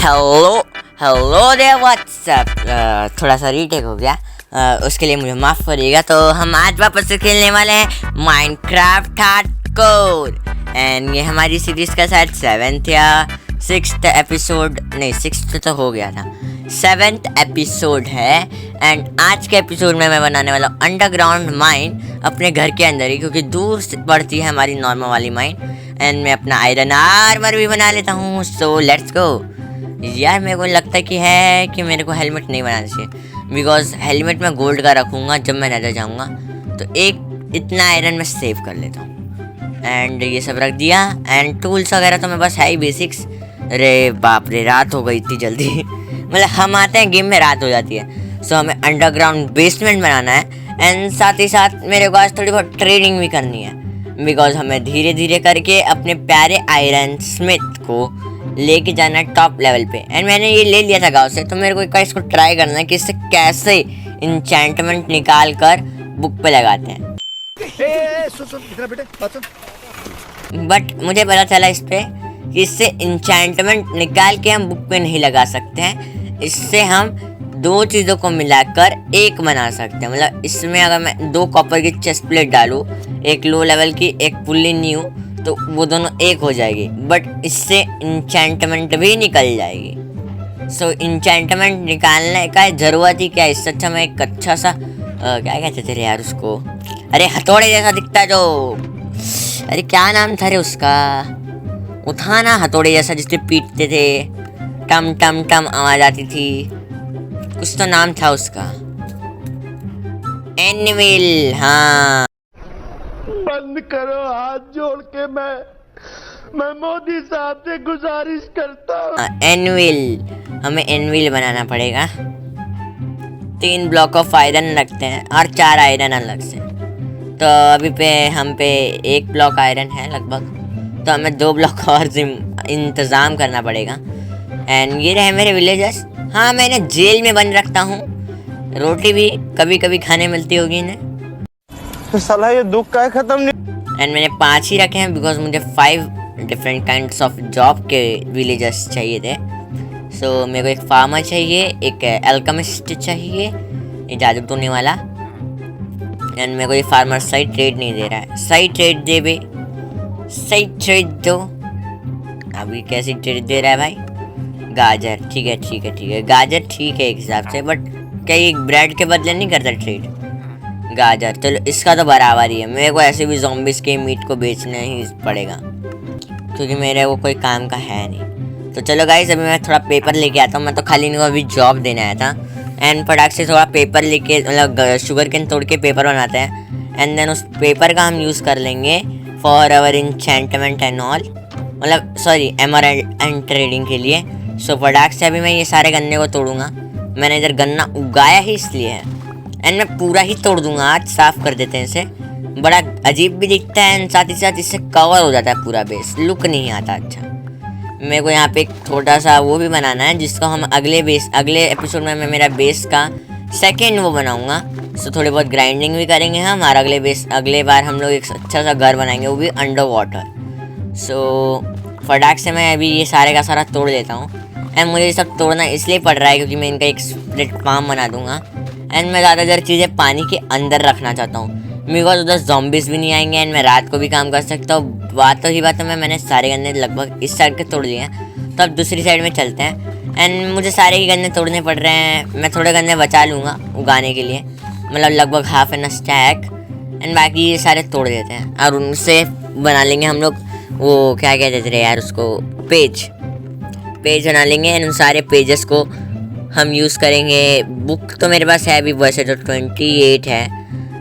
Hello hello there WhatsApp. थोड़ा सा retake हो गया, उसके लिए मुझे माफ़ करिएगा। तो हम आज वापस से खेलने वाले हैं माइनक्राफ्ट हार्डकोर एंड ये हमारी सीरीज़ का शायद 7th या 6th एपिसोड, नहीं 6th तो हो गया था, 7th एपिसोड है। एंड आज के एपिसोड में मैं बनाने वाला हूँ अंडरग्राउंड माइन अपने घर के अंदर ही, क्योंकि दूर से पड़ती है हमारी नॉर्मल वाली माइन। एंड मैं अपना आयरन आर्मर भी बना लेता हूँ। So let's go. यार मेरे को लगता है कि मेरे को हेलमेट नहीं बनाना चाहिए, बिकॉज हेलमेट मैं गोल्ड का रखूँगा जब मैं नजर जाऊँगा। तो एक इतना आयरन मैं सेव कर लेता हूँ एंड ये सब रख दिया। एंड टूल्स वगैरह तो मेरे पास है ही बेसिक्स। अरे बाप रे, रात हो गई इतनी जल्दी मतलब हम आते हैं गेम में रात हो जाती है। सो हमें अंडरग्राउंड बेसमेंट बनाना है एंड साथ ही साथ मेरे को आज थोड़ी बहुत ट्रेडिंग भी करनी है, बिकॉज हमें धीरे धीरे करके अपने प्यारे आयरन स्मिथ को लेके जाना है टॉप लेवल पे। एंड मैंने ये ले लिया था गाँव से, तो मेरे को एक बार इसको ट्राई करना है कि इससे कैसे इंचेंटमेंट निकाल कर बुक पे लगाते हैं। बट मुझे पता चला इस पे कि इससे इंचेंटमेंट निकाल के हम बुक पे नहीं लगा सकते हैं। इससे हम दो चीज़ों को मिलाकर एक बना सकते हैं। मतलब इसमें अगर मैं 2 कॉपर की चेस्ट प्लेट डालूँ, एक लो लेवल की एक फुल्ली न्यू, तो वो दोनों एक हो जाएगी। बट इससे इंचेंटमेंट भी निकल जाएगी। सो इंचेंटमेंट निकालने का ज़रूरत ही क्या है। इससे अच्छा मैं एक अच्छा सा क्या कहते थे यार उसको, अरे हथौड़े जैसा दिखता है जो, अरे क्या नाम था रे उसका, उठाना हथौड़े जैसा जिससे पीटते थे, टम टम टम आवाज़ आती थी, कुछ तो नाम था उसका, एनविल। हाँ बंद करो हाथ जोड़ के, मैं मोदी साहब से गुजारिश करता हूँ। एनविल, हमें एनविल बनाना पड़ेगा। 3 ब्लॉक ऑफ आयरन रखते हैं और 4 आयरन अलग से। तो अभी पे हम पे 1 ब्लॉक आयरन है लगभग, तो हमें 2 ब्लॉक और इंतज़ाम करना पड़ेगा। एंड ये रहे मेरे विलेजर्स। हाँ, मैं इन्हें जेल में बंद रखता हूँ, रोटी भी कभी कभी खाने मिलती होगी इन्हें। तो साला ये दुख का खत्म नहीं। एंड मैंने 5 ही रखे हैं, बिकॉज मुझे 5 डिफरेंट काइंड्स ऑफ जॉब के विलेजर्स चाहिए थे। सो मेरे को एक फार्मर चाहिए, एक एल्केमिस्ट चाहिए, ये जादू टोने वाला। एंड मेरे को ये फार्मर सही ट्रेड नहीं दे रहा है। सही ट्रेड दे बे, सही ट्रेड दो। अभी कैसी ट्रेड दे रहा है भाई? गाजर, ठीक है ठीक है ठीक है, गाजर ठीक है एक हिसाब से, बट क्या ये ब्रेड के बदले नहीं करता ट्रेड? गाजर चलो, इसका तो बराबर ही है। मेरे को ऐसे भी ज़ॉम्बिस के मीट को बेचना ही पड़ेगा, क्योंकि मेरे वो कोई काम का है नहीं। तो चलो गाइस, अभी मैं थोड़ा पेपर लेके आता हूँ। मैं तो खाली नहीं, अभी जॉब देने आया था। एंड फटाक से थोड़ा पेपर लेके, मतलब शुगर केन तोड़ के पेपर बनाते हैं। एंड देन उस पेपर का हम यूज़ कर लेंगे for our enchantment and all, मतलब सॉरी एमराल्ड एंड ट्रेडिंग के लिए। सो फटाक से अभी मैं ये सारे गन्ने को तोड़ूंगा। मैंने इधर गन्ना उगाया ही इसलिए है। एंड मैं पूरा ही तोड़ दूंगा आज, साफ़ कर देते हैं इसे। बड़ा अजीब भी दिखता है एंड साथ ही साथ इससे कवर हो जाता है पूरा बेस, लुक नहीं आता अच्छा। मेरे को यहाँ पे एक छोटा सा वो भी बनाना है, जिसको हम अगले एपिसोड में मैं मेरा बेस का सेकेंड वो बनाऊँगा। सो थोड़ी बहुत ग्राइंडिंग भी करेंगे हम, और अगले बार हम लोग एक अच्छा सा घर बनाएंगे, वो भी अंडर वाटर। सो फटाक से मैं अभी ये सारे का सारा तोड़ लेता हूँ। एंड मुझे ये सब तोड़ना इसलिए पड़ रहा है क्योंकि मैं इनका एक स्प्लिट फार्म बना दूंगा। एंड मैं ज़्यादातर चीज़ें पानी के अंदर रखना चाहता हूँ, बिकॉज उधर ज़ॉम्बिस भी नहीं आएंगे एंड मैं रात को भी काम कर सकता हूँ। बातों ही बातों में मैंने सारे गन्ने लगभग इस साइड के तोड़ लिए हैं, तो अब दूसरी साइड में चलते हैं। एंड मुझे सारे ही गन्ने तोड़ने पड़ रहे हैं। मैं थोड़े गन्ने बचा लूँगा उगाने के लिए, मतलब लगभग हाफ एन स्टैक। एंड बाकी ये सारे तोड़ देते हैं और उनसे बना लेंगे हम लोग वो क्या कहते थे यार उसको, पेज बना लेंगे। एंड उन सारे पेजेस को हम यूज़ करेंगे। बुक तो मेरे पास है अभी वैसे तो 28 है।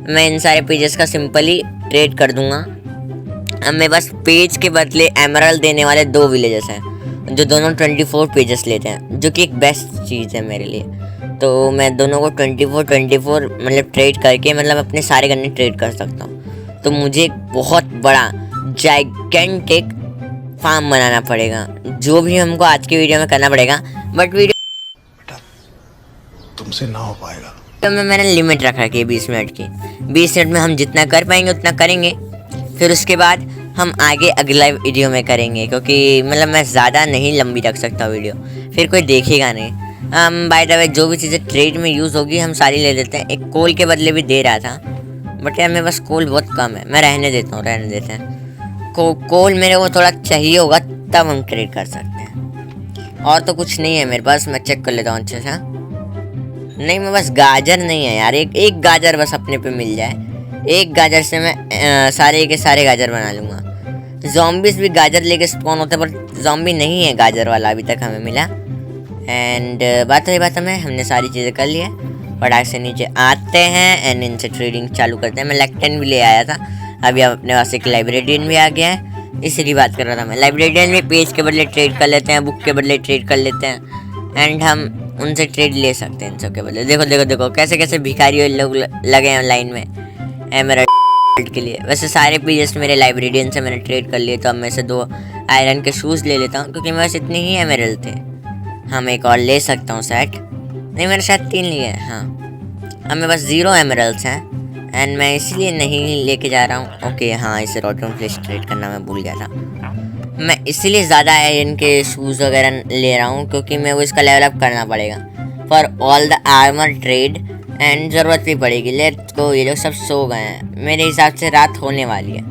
मैं इन सारे पेजेस का सिंपली ट्रेड कर दूंगा। अब मेरे पास पेज के बदले एमराल्ड देने वाले 2 विलेजर्स हैं, जो दोनों 24 पेजेस लेते हैं, जो कि एक बेस्ट चीज़ है मेरे लिए। तो मैं दोनों को 24 मतलब ट्रेड करके, मतलब अपने सारे गन्ने ट्रेड कर सकता हूँ। तो मुझे एक बहुत बड़ा जाइगेंटिक फार्म बनाना पड़ेगा, जो भी हमको आज की वीडियो में करना पड़ेगा। बट वीडियो तुमसे ना हो पाएगा। तो मैंने लिमिट रख रखी है 20 मिनट की। 20 मिनट में हम जितना कर पाएंगे उतना करेंगे। फिर उसके बाद हम आगे अगला वीडियो में करेंगे, क्योंकि मतलब मैं ज़्यादा नहीं लंबी रख सकता वीडियो, फिर कोई देखेगा नहीं। हम बाय द वे जो भी चीज़ें ट्रेड में यूज़ होगी हम सारी ले लेते हैं। एक कोल के बदले भी दे रहा था, बट यार मेरे पास कोल बहुत कम है, मैं रहने देता हूँ, रहने देते हैं। कोल मेरे को थोड़ा चाहिए होगा तब हम ट्रेड कर सकते हैं। और तो कुछ नहीं है मेरे पास, मैं चेक कर लेता हूँ अच्छे से। नहीं मेरे पास गाजर नहीं है यार, एक गाजर बस अपने पे मिल जाए। एक गाजर से मैं सारे के सारे गाजर बना लूँगा। ज़ॉम्बीज़ भी गाजर लेके स्पॉन होते हैं, पर ज़ॉम्बी नहीं है गाजर वाला अभी तक हमें मिला। एंड बात रही बात में, हमने सारी चीज़ें कर ली है। फटाक से नीचे आते हैं एंड इनसे ट्रेडिंग चालू करते हैं। मैं लेक्टन भी ले आया था, अभी अब अपने पास एक लाइब्रेरियन भी आ गया है, इसीलिए बात कर रहा था मैं। लाइब्रेरियन में पेज के बदले ट्रेड कर लेते हैं, बुक के बदले ट्रेड कर लेते हैं, एंड हम उनसे ट्रेड ले सकते हैं इन सब के बदले। देखो देखो देखो कैसे कैसे भिखारी लोग लगे हैं लाइन में एमराल्ड के लिए। वैसे सारे पेजेस मेरे लाइब्रेरियन से मैंने ट्रेड कर लिए, तो अब मैं से 2 आयरन के शूज़ ले लेता हूँ, क्योंकि मेरे पास इतने ही एमराल्ड थे। हम एक और ले सकता हूँ सेट, नहीं मेरे साथ 3 लिए हैं। हाँ अब मेरे पास 0 एमराल्ड्स हैं एंड मैं इसलिए नहीं लेके जा रहा हूँ। ओके हाँ, इसे रॉटन फ्लेश ट्रेड करना मैं भूल गया था। मैं इसीलिए ज़्यादा आयरन के शूज़ वगैरह ले रहा हूँ, क्योंकि मैं वो इसका लेवल अप करना पड़ेगा for all the armour trade, and ज़रूरत भी पड़ेगी। Let's go. ये लोग सब सो गए हैं, मेरे हिसाब से रात होने वाली है।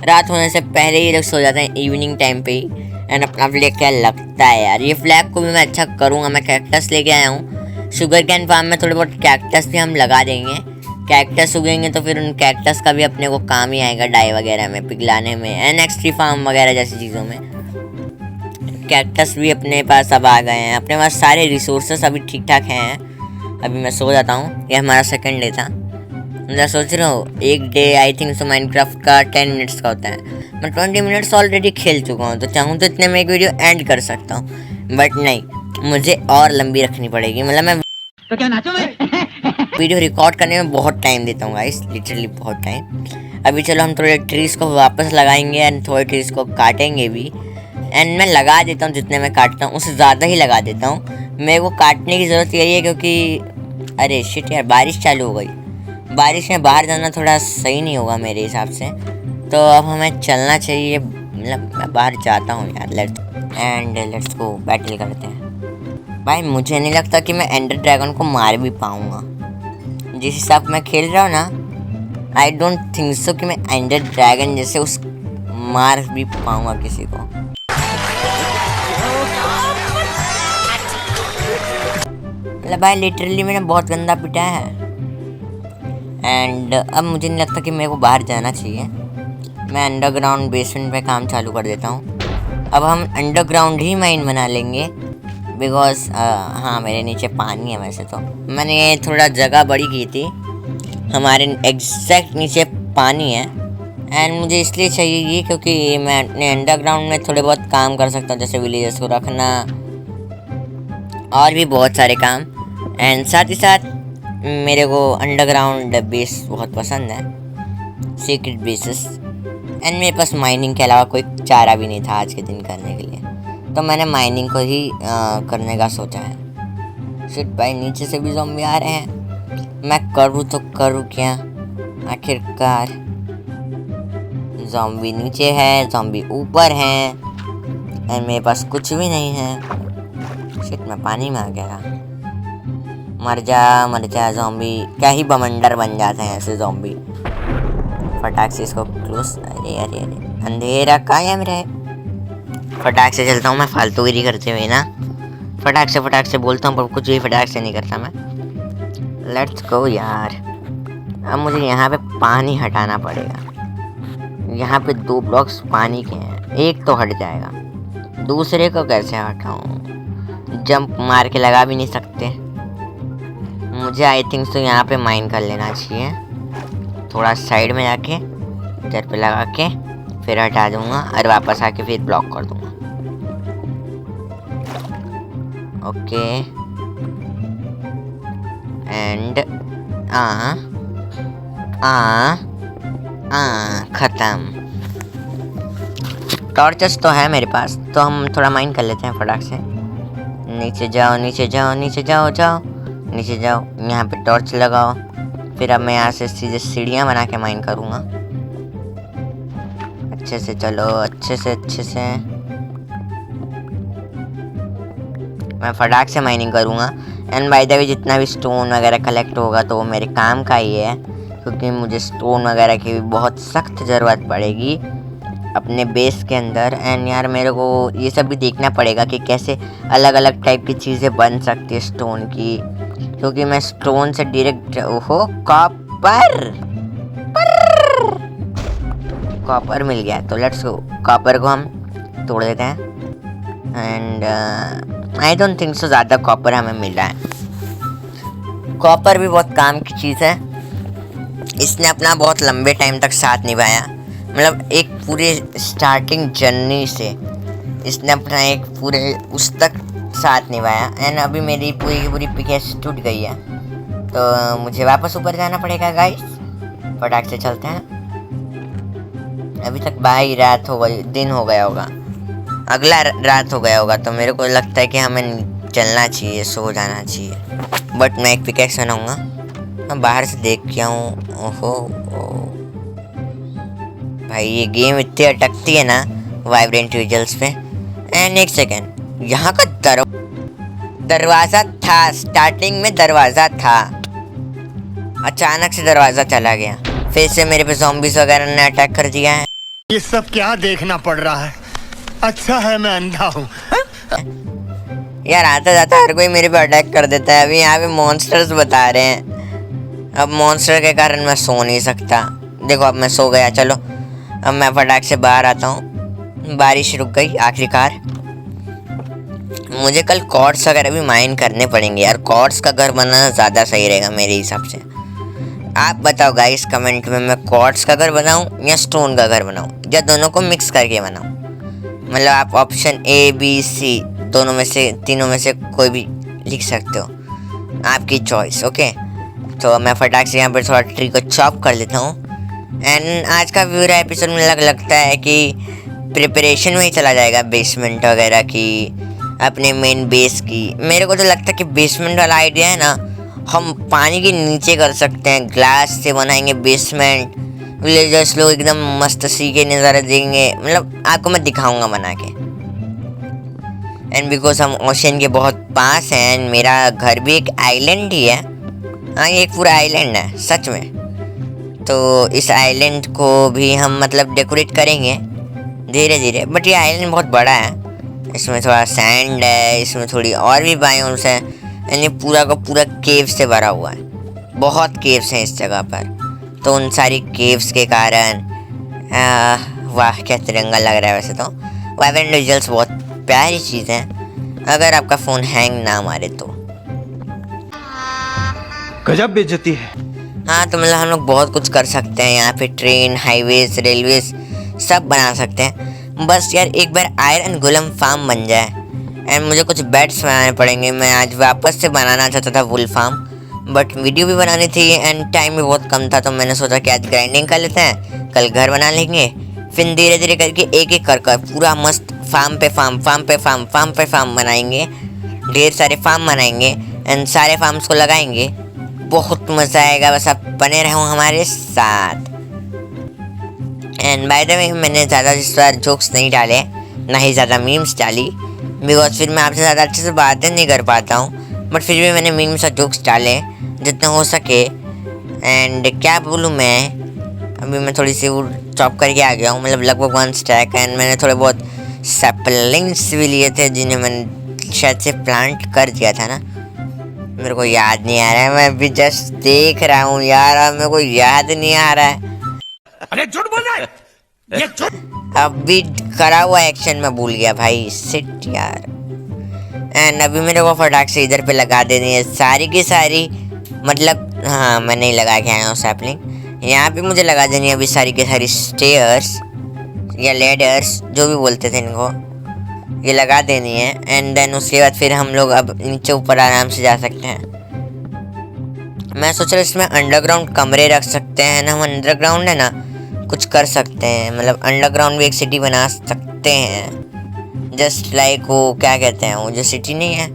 रात होने से पहले ये लोग सो जाते हैं इवनिंग टाइम पे ही। एंड अपना फ्लैग क्या लगता है यार, ये फ्लैग को भी मैं अच्छा करूँगा। मैं कैक्टस लेके आया हूँ, शुगर कैन फार्म में थोड़े बहुत कैक्टस भी हम लगा देंगे। कैक्टस उगेंगे तो फिर उन कैक्टस का भी अपने को काम ही आएगा, डाई वगैरह में पिघलाने में, एनएक्सटी फार्म वगैरह जैसी चीज़ों में। कैक्टस भी अपने पास अब आ गए हैं, अपने पास सारे रिसोर्सेस अभी ठीक ठाक हैं। अभी मैं सो जाता हूँ, ये हमारा सेकंड डे था। मैं सोच रहा हूँ एक day I think so Minecraft का 10 मिनट्स का होता है। मैं 20 मिनट्स ऑलरेडी खेल चुका हूँ, तो चाहूँ तो इतने में एक वीडियो एंड कर सकता हूँ, बट नहीं, मुझे और लंबी रखनी पड़ेगी। मतलब मैं तो क्या नाचो मैं वीडियो रिकॉर्ड करने में बहुत टाइम देता हूँ गाइस, लिटरली बहुत टाइम। अभी चलो हम थोड़े ट्रीज़ को वापस लगाएंगे एंड थोड़े ट्रीज़ को काटेंगे भी। एंड मैं लगा देता हूँ, जितने मैं काटता हूँ उससे ज़्यादा ही लगा देता हूँ। मेरे को काटने की ज़रूरत यही है क्योंकि अरे शिट यार, बारिश चालू हो गई। बारिश में बाहर जाना थोड़ा सही नहीं होगा मेरे हिसाब से, तो अब हमें चलना चाहिए। मतलब मैं बाहर जाता हूँ यार, लेट्स गो बैटल करते हैं। भाई मुझे नहीं लगता कि मैं एंडर ड्रैगन को मार भी पाऊँगा, जिस हिसाब मैं खेल रहा हूँ ना। आई डोंट थिंक सो कि मैं एंडर ड्रैगन जैसे उस मार भी पाऊँगा किसी को। मतलब भाई लिटरली मैंने बहुत गंदा पिटा है, एंड अब मुझे नहीं लगता कि मेरे को बाहर जाना चाहिए। मैं अंडरग्राउंड बेसमेंट पे काम चालू कर देता हूँ। अब हम अंडरग्राउंड ही माइन बना लेंगे, बिकॉज हाँ मेरे नीचे पानी है। वैसे तो मैंने थोड़ा जगह बड़ी की थी, हमारे एग्जैक्ट नीचे पानी है, एंड मुझे इसलिए चाहिए ये क्योंकि मैं अपने अंडरग्राउंड में थोड़े बहुत काम कर सकता हूँ, जैसे विलेजर्स को रखना और भी बहुत सारे काम। एंड साथ ही साथ मेरे को अंडरग्राउंड बेस बहुत पसंद है, सीक्रेट बेसिस। एंड मेरे पास माइनिंग के अलावा कोई चारा भी नहीं था आज के दिन करने के लिए, तो मैंने माइनिंग को ही करने का सोचा है। शिट भाई, नीचे से भी ज़ॉम्बी आ रहे हैं, मैं करूँ तो करूँ क्या आखिरकार। ज़ॉम्बी नीचे है, ज़ॉम्बी ऊपर है, एंड मेरे पास कुछ भी नहीं है। शिट, मैं पानी में आ गया। मर जा ज़ॉम्बी, क्या ही बमंडर बन जाते हैं ऐसे ज़ॉम्बी। फटाक से इसको क्लोज। अरे अरे अरे अंधेरा कायम रहे। फटाक से चलता हूँ मैं, फालतूगिरी करते हुए ना। फटाक से बोलता हूँ पर कुछ भी फटाक से नहीं करता मैं। लेट्स गो यार। अब मुझे यहाँ पे पानी हटाना पड़ेगा। यहाँ पे 2 ब्लॉक्स पानी के हैं, एक तो हट जाएगा, दूसरे को कैसे हटाऊँ? जंप मार के लगा भी नहीं सकते। मुझे आई थिंक तो यहाँ पे माइन कर लेना चाहिए, थोड़ा साइड में जाके इधर पे लगा के फिर हटा दूंगा और वापस आके फिर ब्लॉक कर दूंगा। ओके, एंड खत्म। टॉर्चेस तो है मेरे पास, तो हम थोड़ा माइन कर लेते हैं फटाक से। नीचे जाओ नीचे जाओ नीचे जाओ नीचे जाओ, यहाँ पे टॉर्च लगाओ। फिर अब मैं यहाँ से सीधे सीढ़ियाँ बना के माइन करूँगा। अच्छे से चलो, अच्छे से मैं फटाक से माइनिंग करूँगा। एंड बाय द वे जितना भी स्टोन वगैरह कलेक्ट होगा तो वो मेरे काम का ही है, क्योंकि मुझे स्टोन वगैरह की भी बहुत सख्त ज़रूरत पड़ेगी अपने बेस के अंदर। एंड यार मेरे को ये सब भी देखना पड़ेगा कि कैसे अलग अलग टाइप की चीज़ें बन सकती है स्टोन की, क्योंकि मैं स्टोन से डायरेक्ट ओहो कॉपर मिल गया। तो लेट्स गो, कॉपर को हम तोड़ देते हैं। And I don't think so ज़्यादा कॉपर हमें मिल रहा है। कॉपर भी बहुत काम की चीज़ है, इसने अपना बहुत लंबे टाइम तक साथ निभाया, मतलब एक पूरे स्टार्टिंग जर्नी से इसने अपना एक पूरे उस तक साथ निभाया। एंड अभी मेरी पूरी की पूरी पिकेस टूट गई है, तो मुझे वापस ऊपर जाना पड़ेगा गाइस। फटाक से चलते हैं। अभी तक भाई रात हो गई, दिन हो गया होगा, अगला रात हो गया होगा, तो मेरे को लगता है कि हमें चलना चाहिए, सो जाना चाहिए। बट मैं एक पिकेक्स बनाऊँगा। मैं बाहर से देख के आऊँ। ओहो भाई ये गेम इतनी अटकती है ना वाइब्रेंट विजुअल्स पे। एंड एक सेकेंड, यहाँ का दरवाज़ा था, स्टार्टिंग में दरवाज़ा था, अचानक से दरवाज़ा चला गया। फिर से मेरे पे ज़ॉम्बीज़ वगैरह ने अटैक कर दिया है। ये सब क्या देखना पड़ रहा है? अच्छा है मैं अंधा हूँ। यार आता जाता हर कोई मेरे पे अटैक कर देता है। अभी यहाँ पे मॉन्स्टर्स बता रहे हैं, अब मॉन्स्टर के कारण मैं सो नहीं सकता। देखो अब मैं सो गया। चलो अब मैं फटाक से बाहर आता हूँ। बारिश रुक गई आखिरकार। मुझे कल कॉर्ड्स वगैरह भी माइन करने पड़ेंगे यार, कॉर्ड्स का घर बनाना ज़्यादा सही रहेगा मेरे हिसाब से। आप बताओ गाइस कमेंट में, मैं कॉर्ड्स का घर बनाऊँ या स्टोन का घर बनाऊँ, या दोनों को मिक्स करके बनाऊँ। मतलब आप ऑप्शन A B C दोनों में से, तीनों में से कोई भी लिख सकते हो, आपकी चॉइस। ओके तो मैं फटाक से यहाँ पर थोड़ा ट्री को चॉप कर लेता हूँ। एंड आज का पूरा एपिसोड में लगता है कि प्रिपरेशन में ही चला जाएगा, बेसमेंट वगैरह की, अपने मेन बेस की। मेरे को तो लगता है कि बेसमेंट वाला आइडिया है ना, हम पानी के नीचे कर सकते हैं, ग्लास से बनाएंगे बेसमेंट। विलेजर्स लोग एकदम मस्त सी के नज़ारे देंगे, मतलब आपको मैं दिखाऊंगा बना के। एंड बिकॉज हम ओशन के बहुत पास हैं, एंड मेरा घर भी एक आइलैंड ही है। हाँ ये एक पूरा आइलैंड है सच में। तो इस आइलैंड को भी हम मतलब डेकोरेट करेंगे धीरे धीरे। बट ये आइलैंड बहुत बड़ा है, इसमें थोड़ा सैंड है, इसमें थोड़ी और भी बायोम्स है। एंड ये पूरा का पूरा केव से भरा हुआ है, बहुत केव्स हैं इस जगह पर। तो उन सारी केव्स के कारण वाह क्या तिरंगा लग रहा है। वैसे तो वाइब्रेंट विजुअल्स बहुत प्यारी चीज़ है, अगर आपका फ़ोन हैंग ना मारे तो। गजब बेइज्जती है। हाँ तो मतलब हम लोग बहुत कुछ कर सकते हैं यहाँ पे, ट्रेन, हाईवेज, रेलवेज सब बना सकते हैं। बस यार एक बार आयरन गोलम फार्म बन जाए। एंड मुझे कुछ बेड्स बनाने पड़ेंगे। मैं आज वापस से बनाना चाहता था वुल फार्म, बट वीडियो भी बनानी थी एंड टाइम भी बहुत कम था। तो मैंने सोचा कि आज ग्राइंडिंग कर लेते हैं, कल घर बना लेंगे, फिर धीरे धीरे करके एक एक कर पूरा मस्त फार्म पे फार्म बनाएंगे। ढेर सारे फार्म बनाएंगे एंड सारे फार्म्स को लगाएंगे, बहुत मज़ा आएगा। बस आप बने रहो हमारे साथ। एंड बाय द वे मैंने ज़्यादा इस बार जोक्स नहीं डाले, ना ही ज़्यादा मीम्स डाली, बिकॉज फिर मैं आपसे ज़्यादा अच्छे से बातें नहीं कर पाता हूँ। बट फिर भी मैंने मीम्स और जोक्स डाले जितने हो सके। एंड क्या बोलूँ मैं, अभी मैं थोड़ी सी चॉप करके आ गया हूँ, मतलब लगभग 1 स्टैक। एंड मैंने थोड़े बहुत सैपलिंग्स भी लिए थे जिन्हें मैंने शायद से प्लांट कर दिया था ना, मेरे को याद नहीं आ रहा है। मैं अभी जस्ट देख रहा हूँ यार, अब मेरे को याद नहीं आ रहा है। अरे झूठ बोल रहा है ये झूठ। अभी करा हुआ एक्शन में भूल गया भाई, सिट यार। एंड अभी मेरे को फटाक से इधर पे लगा देनी है सारी की सारी, मतलब हाँ मैं नहीं लगा के आया हूँ सैपलिंग। यहाँ पे मुझे लगा देनी है अभी सारी की सारी स्टेयर्स या लेडर्स जो भी बोलते थे इनको, ये लगा देनी है। एंड देन उसके बाद फिर हम लोग अब नीचे ऊपर आराम से जा सकते हैं। मैं सोच रहा हूँ इसमें अंडरग्राउंड कमरे रख सकते हैं ना, हम अंडरग्राउंड है ना कुछ कर सकते हैं, मतलब अंडरग्राउंड भी एक सिटी बना सकते हैं। जस्ट लाइक वो क्या कहते हैं, वो जो सिटी नहीं है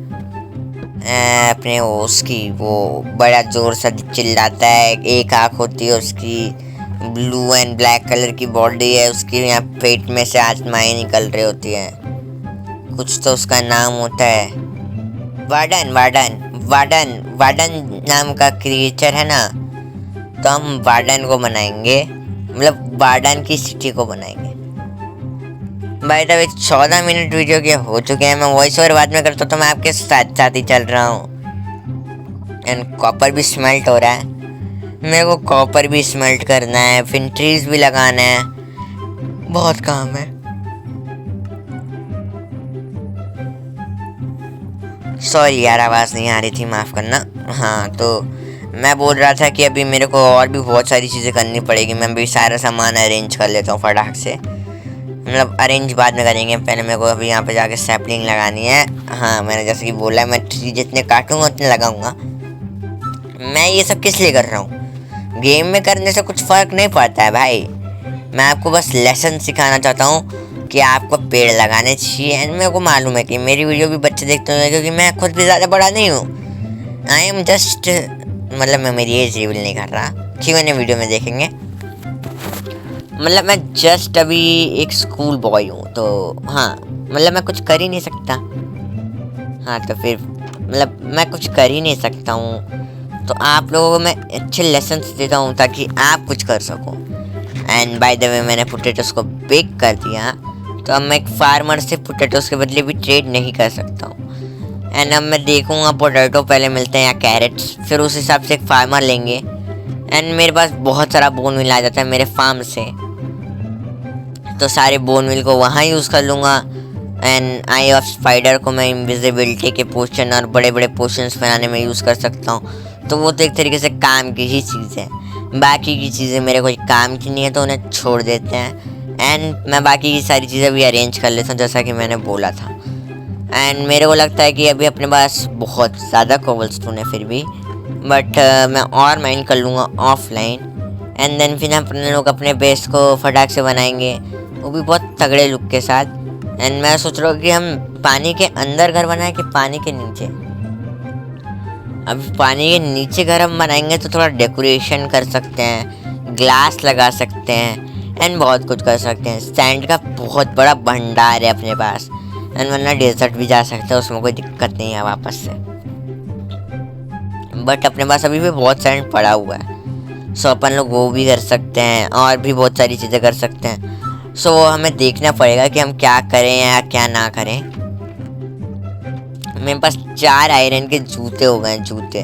अपने वो उसकी, वो बड़ा ज़ोर से चिल्लाता है, एक आँख होती है उसकी, ब्लू एंड ब्लैक कलर की बॉडी है उसकी, यहाँ पेट में से आत्माएं निकल रही होती है, कुछ तो उसका नाम होता है वार्डन। वार्डन वार्डन वार्डन नाम का क्रिएचर है ना, तो हम वार्डन को बनाएंगे, मतलब वार्डन की सिटी को बनाएंगे। By the way 14 minute video के हो चुके हैं, मैं वॉइस ओवर बाद में करता हूँ, तो मैं आपके साथ साथ ही चल रहा हूँ। एंड कॉपर भी स्मेल्ट हो रहा है, मेरे को कॉपर भी स्मेल्ट करना है, फिर ट्रीज भी लगाना है, बहुत काम है। सॉरी यार, आवाज़ नहीं आ रही थी, माफ़ करना। हाँ, तो मैं बोल रहा था कि अभी मेरे को और भी बहुत सारी चीज़ें करनी पड़ेगी। मैं भी सारा सामान अरेंज कर लेता हूँ फटाक से, मतलब अरेंज बाद में करेंगे, पहले मेरे को अभी यहाँ पे जाके सैपलिंग लगानी है। हाँ, मैंने जैसे कि बोला, मैं ट्री जितने काटूंगा उतने लगाऊंगा। मैं ये सब किस लिए कर रहा हूँ? गेम में करने से कुछ फ़र्क नहीं पड़ता है भाई, मैं आपको बस लेसन सिखाना चाहता हूँ कि आपको पेड़ लगाने चाहिए। एंड मेरे को मालूम है कि मेरी वीडियो भी बच्चे देखते होंगे, क्योंकि मैं खुद भी ज़्यादा बड़ा नहीं हूँ। आई एम जस्ट, मतलब मैं मेरी एज रिवील नहीं कर रहा, ठीक है, वीडियो में देखेंगे। मतलब मैं जस्ट अभी एक स्कूल बॉय हूँ, तो हाँ, मतलब मैं कुछ कर ही नहीं सकता। हाँ, तो फिर मतलब मैं कुछ कर ही नहीं सकता हूँ, तो आप लोगों को मैं अच्छे लेसन देता हूँ ताकि आप कुछ कर सको। एंड बाय द वे, मैंने पोटैटोस को बेक कर दिया, तो अब मैं एक फार्मर से पोटैटोस के बदले भी ट्रेड नहीं कर सकता हूँ। एंड अब मैं देखूँगा पोटैटो पहले मिलते हैं या कैरेट्स, फिर उस हिसाब से एक फार्मर लेंगे। एंड मेरे पास बहुत सारा बोन मिल आ जाता है मेरे फार्म से, तो सारे बोन मिल को वहाँ यूज़ कर लूँगा। एंड आई ऑफ स्पाइडर को मैं इनविजिबिलिटी के पोशन और बड़े बड़े पोशंस बनाने में यूज़ कर सकता हूँ, तो वो तो एक तरीके से काम की ही चीज़ है। बाकी की चीज़ें मेरे कोई काम की नहीं है, तो उन्हें छोड़ देते हैं। एंड मैं बाकी की सारी चीज़ें भी अरेंज कर लेता हूँ जैसा कि मैंने बोला था। एंड मेरे को लगता है कि अभी अपने पास बहुत ज़्यादा कोबलस्टोन है फिर भी, बट मैं और माइन कर लूँगा ऑफलाइन। एंड देन फिर अपने लोग अपने बेस को फटाक से बनाएंगे, वो भी बहुत तगड़े लुक के साथ। एंड मैं सोच रहा हूँ कि हम पानी के अंदर घर बनाएं कि पानी के नीचे। अब पानी के नीचे घर हम बनाएंगे तो थोड़ा डेकोरेशन कर सकते हैं, ग्लास लगा सकते हैं, एंड बहुत कुछ कर सकते हैं। सैंड का बहुत बड़ा भंडार है अपने पास, एंड वरना डेजर्ट भी जा सकते हैं, उसमें कोई दिक्कत नहीं है वापस से। बट अपने पास अभी भी बहुत सैंड पड़ा हुआ है, सो अपन लोग वो भी कर सकते हैं और भी बहुत सारी चीज़ें कर सकते हैं। सो हमें देखना पड़ेगा कि हम क्या करें या क्या ना करें। मेरे पास 4 आयरन के जूते हो गए हैं, जूते,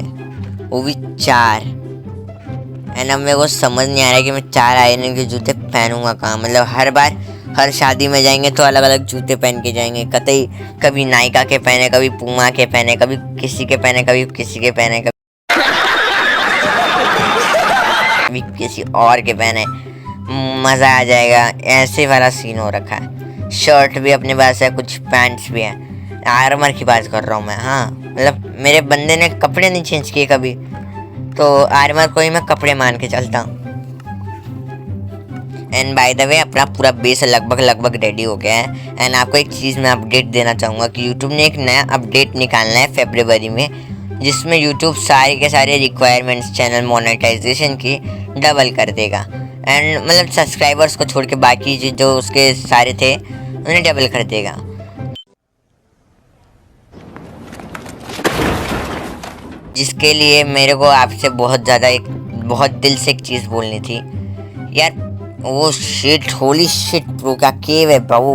वो भी 4। एंड अब मेरे को समझ नहीं आ रहा है कि मैं 4 आयरन के जूते पहनूंगा कहाँ। मतलब हर बार हर शादी में जाएंगे तो अलग अलग जूते पहन के जाएंगे, कतई कभी नाइका के पहने, कभी पूमा के पहने, कभी किसी के पहने, कभी किसी के पहने, कभी किसी और के पहने, मज़ा आ जाएगा। ऐसे वाला सीन हो रखा है। शर्ट भी अपने पास है, कुछ पैंट्स भी हैं। आर्मर की बात कर रहा हूँ मैं, हाँ, मतलब मेरे बंदे ने कपड़े नहीं चेंज किए कभी, तो आर्मर को ही मैं कपड़े मान के चलता हूँ। एंड बाय द वे, अपना पूरा बेस लगभग रेडी हो गया है। एंड आपको एक चीज़ मैं अपडेट देना चाहूँगा कि यूट्यूब ने एक नया अपडेट निकालना है फरवरी में, जिसमें यूट्यूब सारे के सारे रिक्वायरमेंट्स चैनल मोनेटाइजेशन की डबल कर देगा। एंड मतलब सब्सक्राइबर्स को छोड़ के बाकी जो उसके सारे थे उन्हें डबल कर देगा। जिसके लिए मेरे को आपसे बहुत दिल से एक चीज़ बोलनी थी यार। वो शिट, होली शिट ब्रो, क्या केव है बाबू।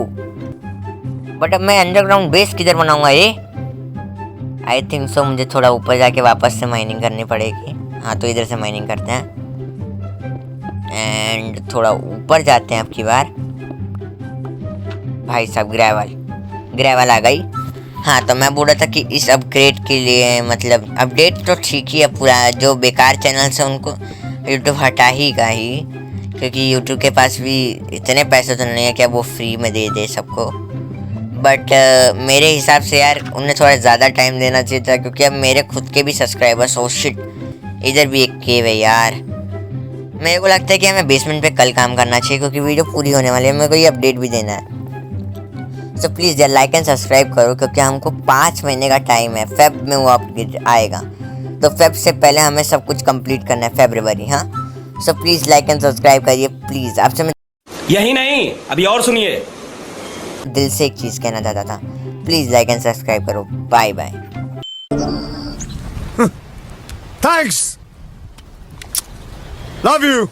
बट अब मैं अंडरग्राउंड बेस किधर बनाऊंगा ये? आई थिंक सो मुझे थोड़ा ऊपर जाके वापस से माइनिंग करनी पड़ेगी। हाँ, तो इधर से माइनिंग करते हैं एंड थोड़ा ऊपर जाते हैं अब की बार। भाई साहब, ग्रेवल आ गई। हाँ, तो मैं बोल रहा था कि इस अपग्रेड के लिए, मतलब अपडेट तो ठीक ही है, पूरा जो बेकार चैनल्स हैं उनको यूट्यूब हटा ही का ही, क्योंकि यूट्यूब के पास भी इतने पैसे तो नहीं है कि अब वो फ्री में दे सबको। बट मेरे हिसाब से यार उन्हें थोड़ा ज़्यादा टाइम देना चाहिए था, क्योंकि अब मेरे खुद के भी सब्सक्राइबर्स, ओ शिट, इधर भी एक केव है यार। मेरे को लगता है कि हमें बेसमेंट पे कल काम करना चाहिए, क्योंकि वीडियो पूरी होने वाली है, मेरे को ये अपडेट भी देना है। तो प्लीज़ यार लाइक एंड सब्सक्राइब करो, क्योंकि हमको 5 महीने का टाइम है, फेब में वो अपडेट आएगा, तो फेब से पहले हमें सब कुछ कंप्लीट करना है, फरवरी। हाँ, so please like and subscribe करिए प्लीज़। आपसे मैं यही नहीं, अभी और सुनिए। दिल से एक चीज़ कहना चाहता था, प्लीज़ लाइक एंड सब्सक्राइब करो। Bye bye. Thanks. Love you.